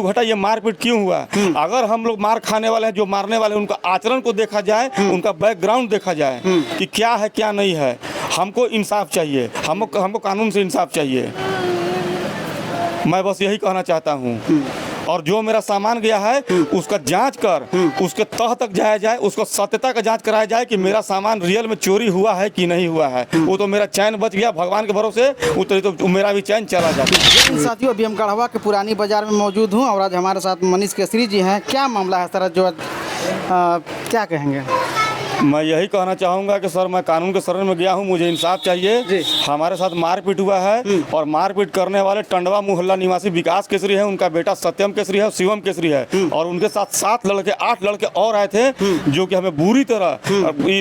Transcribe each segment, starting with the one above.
घटा ये मारपीट क्यों हुआ। अगर हम लोग मार खाने वाले हैं, जो मारने वाले हैं, उनका आचरण को देखा जाए, उनका बैकग्राउंड देखा जाए कि क्या है क्या नहीं है। हमको इंसाफ चाहिए, हमको कानून से इंसाफ चाहिए। मैं बस यही कहना चाहता हूँ। और जो मेरा सामान गया है उसका जांच कर उसके तह तक जाया जाए, उसको सत्यता का जांच कराया जाए कि मेरा सामान रियल में चोरी हुआ है कि नहीं हुआ है। वो तो मेरा चैन बच गया भगवान के भरोसे, तो मेरा भी चैन चला जाता। साथियों, अभी हम गढ़वा के पुरानी बाजार में मौजूद हूँ और आज हमारे साथ मनीष केसरी जी हैं। क्या मामला है सर, जो क्या कहेंगे? मैं यही कहना चाहूँगा कि सर मैं कानून के शरण में गया हूँ, मुझे इंसाफ चाहिए। हमारे साथ मारपीट हुआ है और मारपीट करने वाले टंडवा मोहल्ला निवासी विकास केसरी है, उनका बेटा सत्यम केसरी है, शिवम केसरी है और उनके साथ 8 लड़के और आए थे जो कि हमें बुरी तरह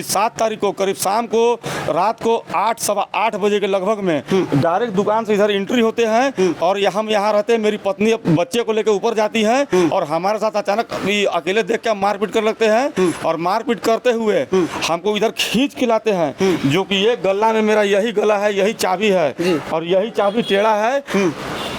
7 तारीख को करीब शाम को रात को 8 सवा 8 बजे के लगभग में डायरेक्ट दुकान से इधर एंट्री होते हैं और हम यहाँ रहते हैं। मेरी पत्नी बच्चे को लेकर ऊपर जाती है और हमारे साथ अचानक अकेले देख के मारपीट कर लगते हैं और मारपीट करते हुए हमको इधर खींच के लाते हैं। जो कि ये गला में मेरा यही गला है, यही चाबी है और यही चाबी टेढ़ा है।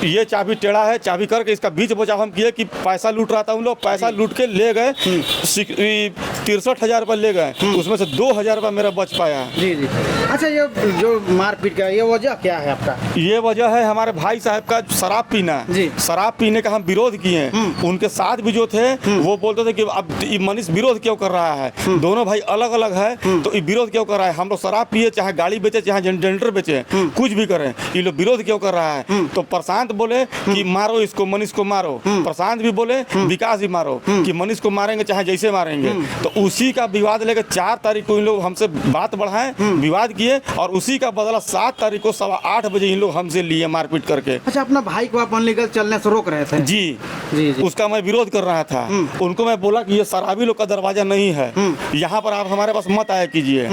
ये चाबी टेढ़ा है, चाबी करके इसका बीच बचाव हम किए कि पैसा लूट रहा था उन लोग, पैसा लूट के ले गए 63,000 रुपये ले गए, उसमें से 2,000 रुपये मेरा बच पाया। जी जी। अच्छा, ये जो मारपीट का ये वजह क्या है आपका? ये वजह है हमारे भाई साहब का शराब पीना। शराब पीने का हम विरोध किए। उनके साथ भी जो थे वो बोलते थे कि अब मनीष विरोध क्यों कर रहा है, दोनों भाई अलग अलग है तो ये विरोध क्यों कर रहा है। हम लोग शराब पिए, चाहे गाड़ी बेचे, चाहे जनरेटर बेचे, कुछ भी करें, ये लोग विरोध क्यों कर रहा है। तो प्रशांत बोले कि मारो इसको, मनीष को मारो। प्रशांत भी बोले विकास भी मारो कि मनीष को मारेंगे चाहे जैसे मारेंगे। तो उसी का विवाद लेकर 4 तारीख को इन लोग हमसे बात बढ़ाए, विवाद किए और उसी का बदला 7 तारीख को 8:15 बजे इन लोग हमसे लिए मारपीट करके। अच्छा, अपना भाई को आप अनलीगल चलने से रोक रहे थे? जी जी, उसका मैं विरोध कर रहा था। उनको मैं बोला कि ये शराबी लोग का दरवाजा नहीं है, यहाँ पर आप हमारे पास मत आया कीजिए।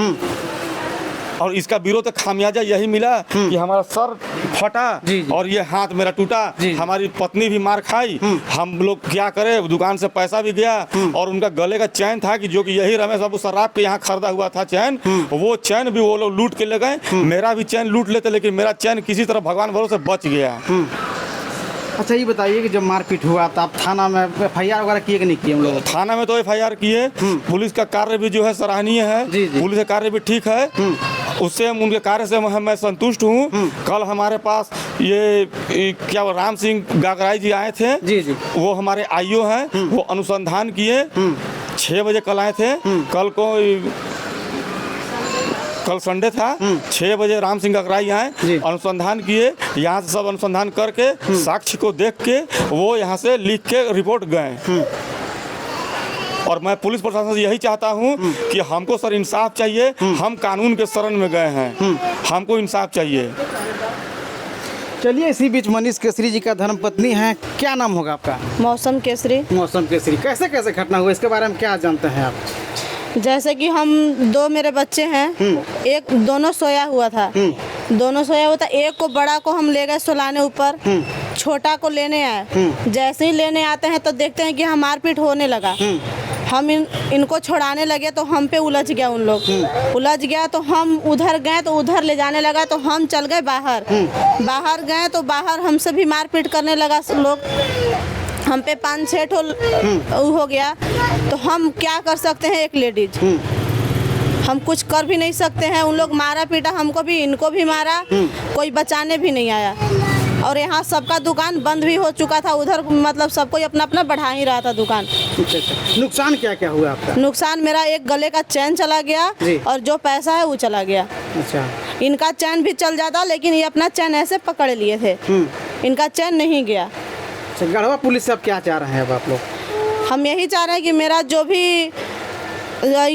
और इसका विरोध खामियाजा यही मिला कि हमारा सर फटा और ये हाथ मेरा टूटा, हमारी पत्नी भी मार खाई। हम लोग क्या करें, दुकान से पैसा भी गया और उनका गले का चैन था कि जो कि यही रमेश बाबू शराब के यहाँ खरीदा हुआ था चैन, वो चैन भी वो लोग लूट के ले गए। मेरा भी चैन लूट लेते, लेकिन मेरा चैन किसी तरह भगवान भरोसे बच गया। अच्छा, ये बताइए कि जब मारपीट हुआ तो आप थाना में FIR वगैरह किए कि नहीं किए? हम लोग थाना में तो FIR किए। पुलिस का कार्य भी जो है सराहनीय है। पुलिस का कार्य भी ठीक है, उससे हम उनके कार्य से मैं संतुष्ट हूँ। कल हमारे पास ये क्या राम सिंह गागराई जी आए थे। वो हमारे IO हैं, वो अनुसंधान किए। 6 बजे कल आए थे। कल संडे था, 6 बजे राम सिंह गगराई आए, अनुसंधान किए। यहाँ से सब अनुसंधान करके साक्ष्य को देख के वो यहाँ से लिख के रिपोर्ट गए। और मैं पुलिस प्रशासन से यही चाहता हूँ कि हमको सर इंसाफ चाहिए। हम कानून के शरण में गए हैं, हमको इंसाफ चाहिए। चलिए, इसी बीच मनीष केसरी जी का धर्मपत्नी है, क्या नाम होगा आपका? मौसम केसरी। मौसम केसरी, कैसे कैसे घटना हुआ, इसके बारे में क्या जानते हैं आप? जैसे कि हम 2 मेरे बच्चे हैं, एक दोनों सोया हुआ था, एक को बड़ा को हम ले गए सुलाने ऊपर, छोटा को लेने आए। जैसे ही लेने आते हैं तो देखते हैं कि हम मारपीट होने लगा। हम इनको छुड़ाने लगे तो हम पे उलझ गया, उन लोग उलझ गया तो हम उधर गए तो उधर ले जाने लगा तो हम चल गए बाहर गए तो बाहर हमसे भी मारपीट करने लगा लोग। हम पे 5-6 ठो हो गया तो हम क्या कर सकते हैं, एक लेडीज हम कुछ कर भी नहीं सकते हैं। उन लोग मारा पीटा, हमको भी इनको भी मारा, कोई बचाने भी नहीं आया। और यहाँ सबका दुकान बंद भी हो चुका था, उधर मतलब सब कोई अपना अपना बढ़ा ही रहा था दुकान। अच्छा, नुकसान क्या क्या हुआ आपका? नुकसान मेरा एक गले का चैन चला गया और जो पैसा है वो चला गया। अच्छा, इनका चैन भी चल जाता, लेकिन ये अपना चैन ऐसे पकड़ लिए थे, इनका चैन नहीं गया। गढ़वा पुलिस से अब क्या चाह रहे हैं अब आप लोग? हम यही चाह रहे हैं कि मेरा जो भी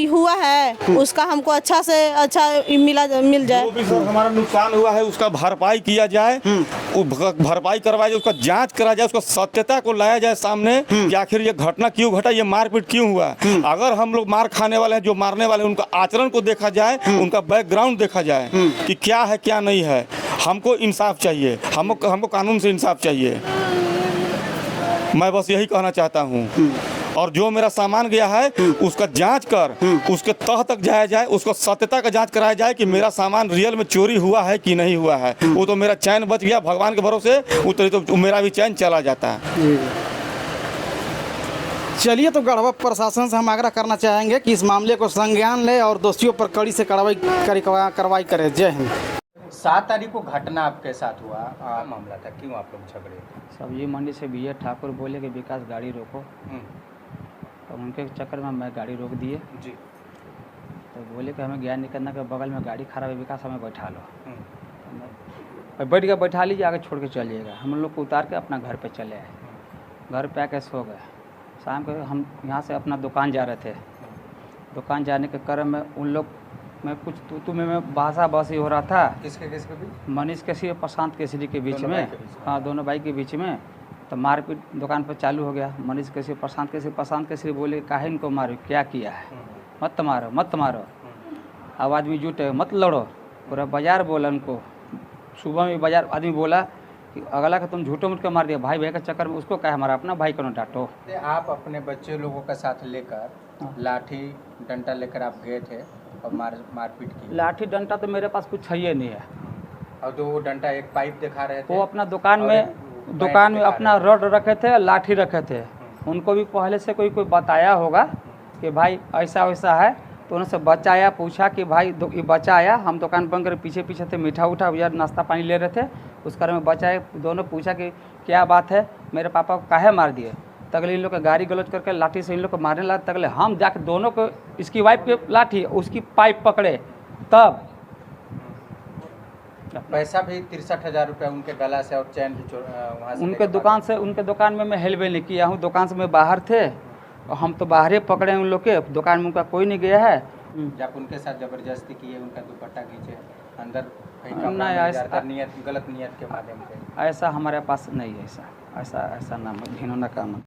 हुआ है उसका हमको अच्छा से अच्छा मिल जाए। जो भी सर हमारा नुकसान हुआ है उसका भरपाई किया जाए, भरपाई करवाया जाए, उसका जांच करा जाए, उसको सत्यता को लाया जाए सामने कि आखिर ये घटना क्यों घटा, ये मारपीट क्यों हुआ। अगर हम लोग मार खाने वाले हैं, जो मारने वाले हैं, उनका आचरण को देखा जाए, उनका बैकग्राउंड देखा जाए कि क्या है क्या नहीं है। हमको इंसाफ चाहिए, हमको कानून से इंसाफ चाहिए। मैं बस यही कहना चाहता हूँ। और जो मेरा सामान गया है उसका जांच कर उसके तह तक जाया जाए, उसको सत्यता का जांच कराया जाए कि मेरा सामान रियल में चोरी हुआ है कि नहीं हुआ है। वो तो मेरा चैन बच गया भगवान के भरोसे, तो मेरा भी चैन चला जाता है। चलिए, तो गढ़वा प्रशासन से हम आग्रह करना चाहेंगे कि इस मामले को संज्ञान ले और दोषियों पर कड़ी से कार्रवाई करे। जय हिंद। 7 तारीख को घटना आपके साथ हुआ, मामला था, क्यों आप लोग झगड़े? सब्जी मंडी से BA ठाकुर बोले कि विकास गाड़ी रोको, तो उनके चक्कर में मैं गाड़ी रोक दिए जी। तो बोले कि हमें ज्ञान निकलना के बगल में गाड़ी खराब है, विकास हमें बैठा लो। तो बैठ के बैठा लीजिए, आगे छोड़ के चलिएगा। हम लोग को उतार के अपना घर पे चले आए। घर पे आके सो गए। शाम को हम यहाँ से अपना दुकान जा रहे थे। दुकान जाने के क्रम में उन लोग में कुछ तू में बासा बासी हो रहा था। किसके भी? मनीष केसरी और प्रशांत केसरी के बीच दोनों में। भाई के बीच में। हाँ, दोनों भाई के बीच में। तो मारपीट दुकान पर चालू हो गया। मनीष केसरी प्रशांत केसरी बोले काहे इनको मारो, क्या किया है, मत मारो मत मारो। अब आदमी जुटे, मत लड़ो। पूरा बाजार बोला उनको। सुबह में बाजार आदमी बोला कि अगला का तुम झूठो मुठ के मार दिया, भाई भाई के चक्कर में उसको कहे हमारा अपना भाई को न डांटो। आप अपने बच्चे लोगों का साथ लेकर लाठी डंडा लेकर आप गए थे और मारपीट की? लाठी डंडा तो मेरे पास कुछ है ही नहीं है। और तो वो डंडा एक पाइप दिखा रहे थे, वो अपना दुकान में अपना रॉड रखे थे, लाठी रखे थे। उनको भी पहले से कोई बताया होगा कि भाई ऐसा वैसा है, तो उनसे बचाया, पूछा कि भाई ये बच्चा आया, हम दुकान बंद कर पीछे थे, मीठा उठा या नाश्ता पानी ले रहे थे, उस कारण में बचाए। दोनों पूछा कि क्या बात है, मेरे पापा को काहे मार दिए। तगले इन लोग का गाड़ी गलौज करके लाठी से इन लोग को मारने लगा। तगले हम जाके दोनों को, इसकी वाइफ के लाठी उसकी पाइप पकड़े, तब पैसा भी 63,000 रुपया उनके गला से और चैन भी वहाँ से उनके दुकान में मैं हेलवे नहीं किया हूँ। दुकान से मैं बाहर थे और हम तो बाहर ही पकड़े उन लोग के। दुकान में उनका कोई नहीं गया है। जब उनके साथ जबरदस्ती किए, उनका दुपट्टा खींचे अंदर, कहीं नहीं, कपड़ा ऐसा- जाता, गलत नियत के माध्यम से? ऐसा हमारे पास नहीं है। ऐसा ना घिनौना काम।